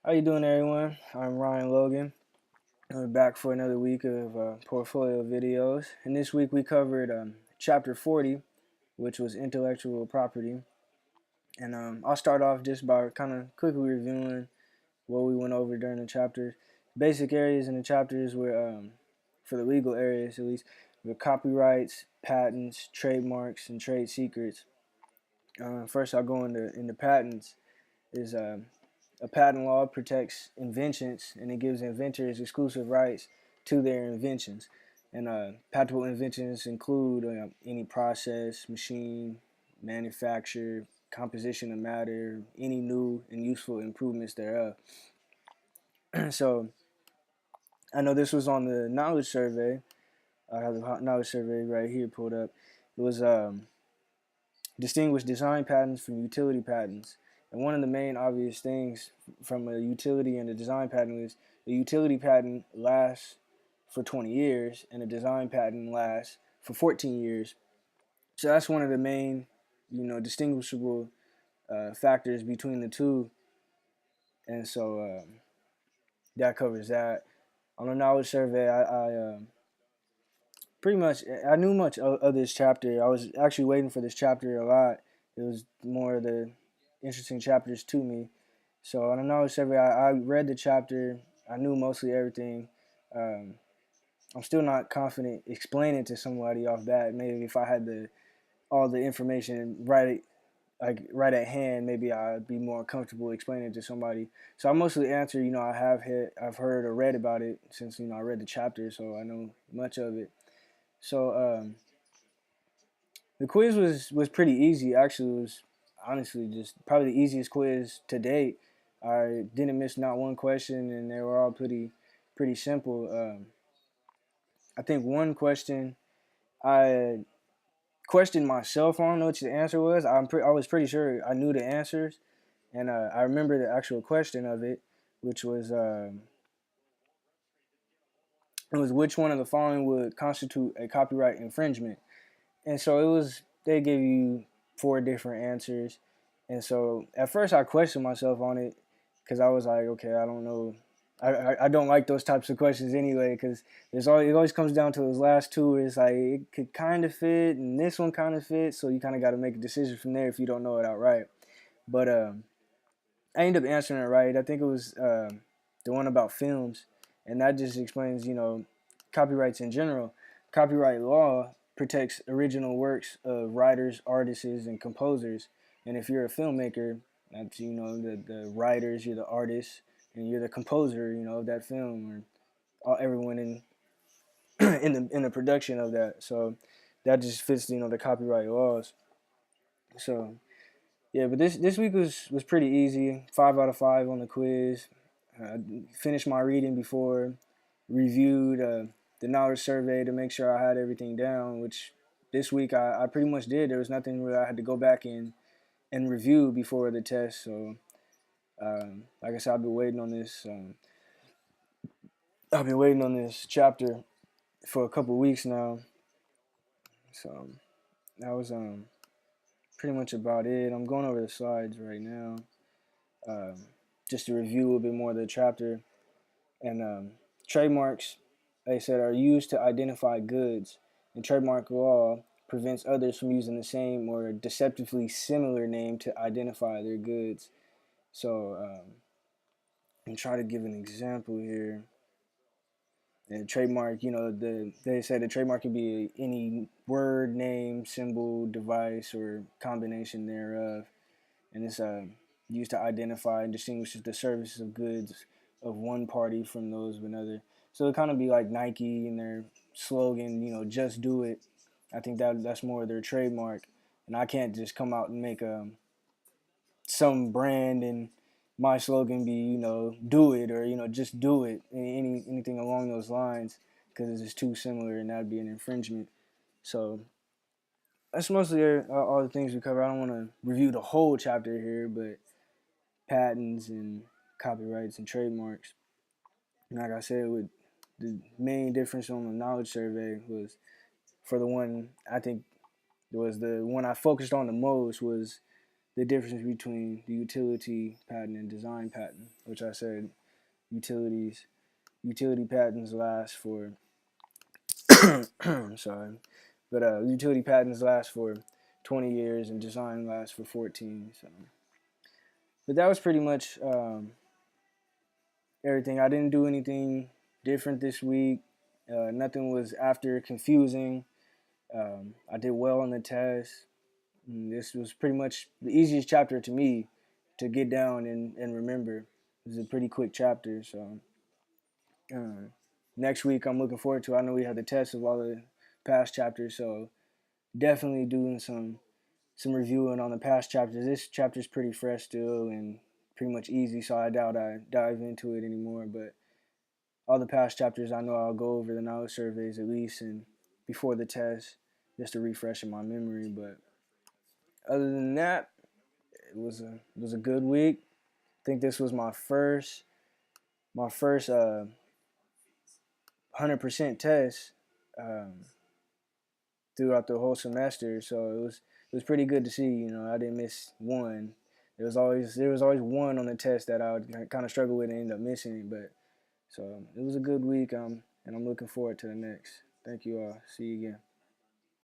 How you doing, everyone? I'm Ryan Logan. We're back for another week of portfolio videos. And this week we covered chapter 40, which was intellectual property. And I'll start off just by kind of quickly reviewing what we went over during the chapter. Basic areas in the chapters were, for the legal areas at least, were copyrights, patents, trademarks, and trade secrets. First, I'll go into patents. Is A patent law protects inventions and it gives inventors exclusive rights to their inventions. And patentable inventions include any process, machine, manufacture, composition of matter, any new and useful improvements thereof. So I know this was on the knowledge survey. I have the knowledge survey right here pulled up. It was distinguish design patents from utility patents. And one of the main obvious things from a utility and a design patent is the utility patent lasts for 20 years and a design patent lasts for 14 years. So that's one of the main, distinguishable factors between the two. And so that covers that. On the knowledge survey, I pretty much I knew much of this chapter. I was actually waiting for this chapter a lot. It was more of the interesting chapters to me. So on a knowledge survey, I read the chapter. I knew mostly everything. Um, I'm still not confident explaining to somebody off bat. Maybe if I had all the information right at hand, maybe I'd be more comfortable explaining to somebody. So I mostly answer. I've heard or read about it since I read the chapter, so I know much of it. So the quiz was pretty easy. Actually, it was honestly just probably the easiest quiz to date. I didn't miss not one question, and they were all pretty simple. I think one question I questioned myself on which the answer was. I was pretty sure I knew the answers, and I remember the actual question of it, which was it was which one of the following would constitute a copyright infringement. And so it was they gave you four different answers. And so at first I questioned myself on it because I was like, okay, I don't know. I don't like those types of questions anyway because it always comes down to those last two. Where it's like it could kind of fit and this one kind of fits, so you kind of got to make a decision from there if you don't know it outright. But I ended up answering it right. I think it was the one about films, and that just explains copyrights in general. Copyright law protects original works of writers, artists, and composers. And if you're a filmmaker, that's the writers, you're the artist, and you're the composer, of that film, or everyone in in the production of that. So that just fits the copyright laws. So yeah, but this week was pretty easy. 5 out of 5 on the quiz. Finished my reading before, reviewed the knowledge survey to make sure I had everything down, which this week I pretty much did. There was nothing where I had to go back and review before the test. So, like I said, I've been waiting on this. I've been waiting on this chapter for a couple weeks now. So that was pretty much about it. I'm going over the slides right now, um, just to review a little bit more of the chapter. And trademarks, they said, are used to identify goods, and trademark law prevents others from using the same or deceptively similar name to identify their goods. So I'm trying to give an example here. And trademark, they say the trademark can be any word, name, symbol, device, or combination thereof, and it's used to identify and distinguishes the services of goods of one party from those of another. So it kind of be like Nike and their slogan, just do it. I think that's more of their trademark, and I can't just come out and make some brand and my slogan be do it, or just do it, anything along those lines, because it's just too similar and that'd be an infringement. So that's mostly all the things we cover. I don't want to review the whole chapter here, but patents and copyrights and trademarks. And like I said, with the main difference on the knowledge survey was for the one I think was the one I focused on the most was the difference between the utility patent and design patent, which I said utility patents last for I'm sorry, but utility patents last for 20 years and design lasts for 14. So, but that was pretty much everything. I didn't do anything different this week. Nothing was after confusing. I did well on the test. And this was pretty much the easiest chapter to me to get down and remember. It was a pretty quick chapter. So next week I'm looking forward to. I know we have the test of all the past chapters, so definitely doing some reviewing on the past chapters. This chapter's pretty fresh still and pretty much easy, so I doubt I dive into it anymore. But all the past chapters, I know I'll go over the knowledge surveys at least and before the test, just to refresh in my memory. But other than that, it was a good week. I think this was my first 100% test throughout the whole semester. So it was pretty good to see. I didn't miss one. There was always one on the test that I would kind of struggle with and end up missing it. But so it was a good week. And I'm looking forward to the next. Thank you all. See you again.